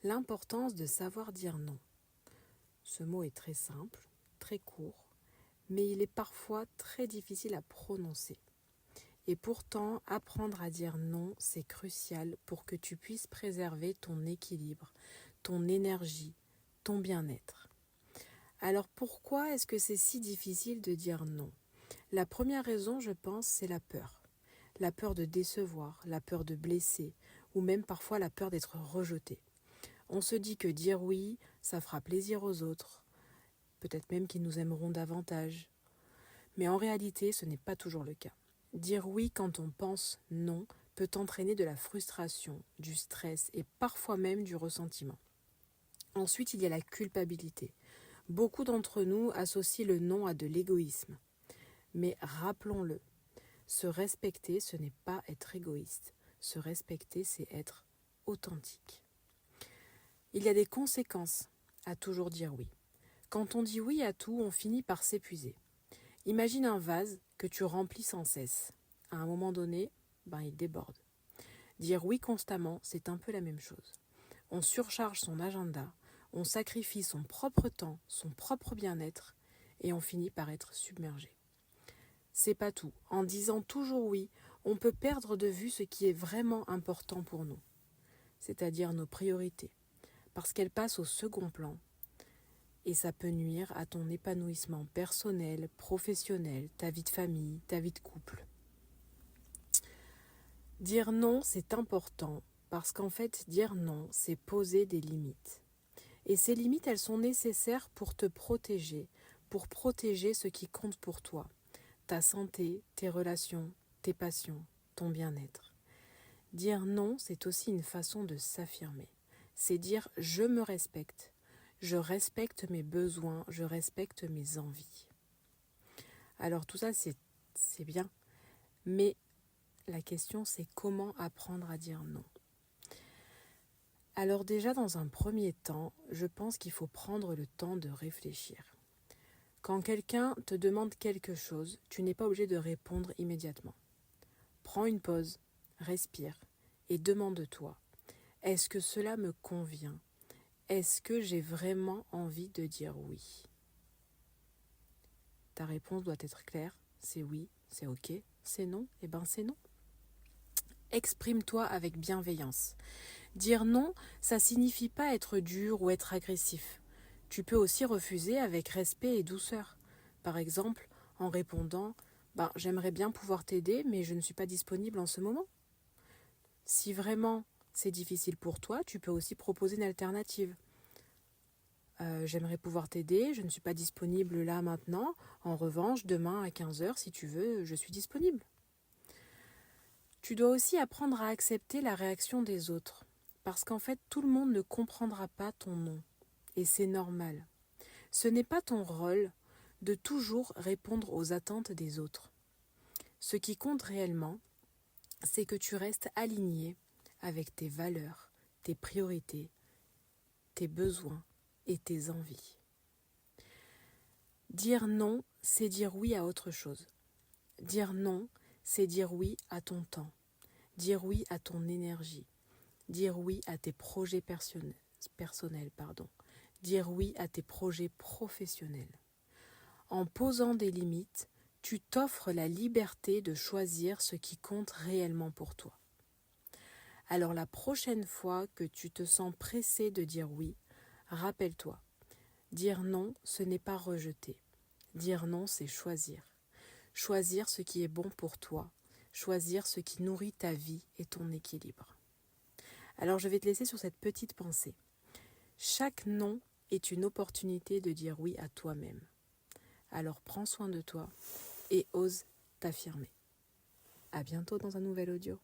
L'importance de savoir dire non. Ce mot est très simple, très court, mais il est parfois très difficile à prononcer. Et pourtant, apprendre à dire non, c'est crucial pour que tu puisses préserver ton équilibre, ton énergie, ton bien-être. Alors pourquoi est-ce que c'est si difficile de dire non ? La première raison, je pense, c'est la peur. La peur de décevoir, la peur de blesser, ou même parfois la peur d'être rejeté. On se dit que dire oui, ça fera plaisir aux autres, peut-être même qu'ils nous aimeront davantage. Mais en réalité, ce n'est pas toujours le cas. Dire oui quand on pense non peut entraîner de la frustration, du stress et parfois même du ressentiment. Ensuite, il y a la culpabilité. Beaucoup d'entre nous associent le non à de l'égoïsme. Mais rappelons-le, se respecter, ce n'est pas être égoïste. Se respecter, c'est être authentique. Il y a des conséquences à toujours dire oui. Quand on dit oui à tout, on finit par s'épuiser. Imagine un vase que tu remplis sans cesse. À un moment donné, il déborde. Dire oui constamment, c'est un peu la même chose. On surcharge son agenda, on sacrifie son propre temps, son propre bien-être, et on finit par être submergé. C'est pas tout. En disant toujours oui, on peut perdre de vue ce qui est vraiment important pour nous, c'est-à-dire nos priorités, parce qu'elles passent au second plan, et ça peut nuire à ton épanouissement personnel, professionnel, ta vie de famille, ta vie de couple. Dire non, c'est important, parce qu'en fait, dire non, c'est poser des limites. Et ces limites, elles sont nécessaires pour te protéger, pour protéger ce qui compte pour toi, ta santé, tes relations, tes passions, ton bien-être. Dire non, c'est aussi une façon de s'affirmer. C'est dire « je me respecte ». Je respecte mes besoins, je respecte mes envies. Alors tout ça, c'est bien. Mais la question, c'est comment apprendre à dire non. Alors déjà, dans un premier temps, je pense qu'il faut prendre le temps de réfléchir. Quand quelqu'un te demande quelque chose, tu n'es pas obligé de répondre immédiatement. Prends une pause, respire et demande-toi, est-ce que cela me convient ? Est-ce que j'ai vraiment envie de dire oui ? Ta réponse doit être claire, c'est oui, c'est ok, c'est non, c'est non. Exprime-toi avec bienveillance. Dire non, ça signifie pas être dur ou être agressif. Tu peux aussi refuser avec respect et douceur. Par exemple, en répondant « j'aimerais bien pouvoir t'aider, mais je ne suis pas disponible en ce moment ». Si vraiment c'est difficile pour toi, tu peux aussi proposer une alternative. J'aimerais pouvoir t'aider, je ne suis pas disponible là maintenant. En revanche, demain à 15h, si tu veux, je suis disponible. Tu dois aussi apprendre à accepter la réaction des autres. Parce qu'en fait, tout le monde ne comprendra pas ton non. Et c'est normal. Ce n'est pas ton rôle de toujours répondre aux attentes des autres. Ce qui compte réellement, c'est que tu restes aligné avec tes valeurs, tes priorités, tes besoins et tes envies. Dire non, c'est dire oui à autre chose. Dire non, c'est dire oui à ton temps. Dire oui à ton énergie. Dire oui à tes projets personnels. Dire oui à tes projets professionnels. En posant des limites, tu t'offres la liberté de choisir ce qui compte réellement pour toi. Alors la prochaine fois que tu te sens pressé de dire oui, rappelle-toi, dire non, ce n'est pas rejeter. Dire non, c'est choisir. Choisir ce qui est bon pour toi. Choisir ce qui nourrit ta vie et ton équilibre. Alors je vais te laisser sur cette petite pensée. Chaque non est une opportunité de dire oui à toi-même. Alors prends soin de toi et ose t'affirmer. À bientôt dans un nouvel audio.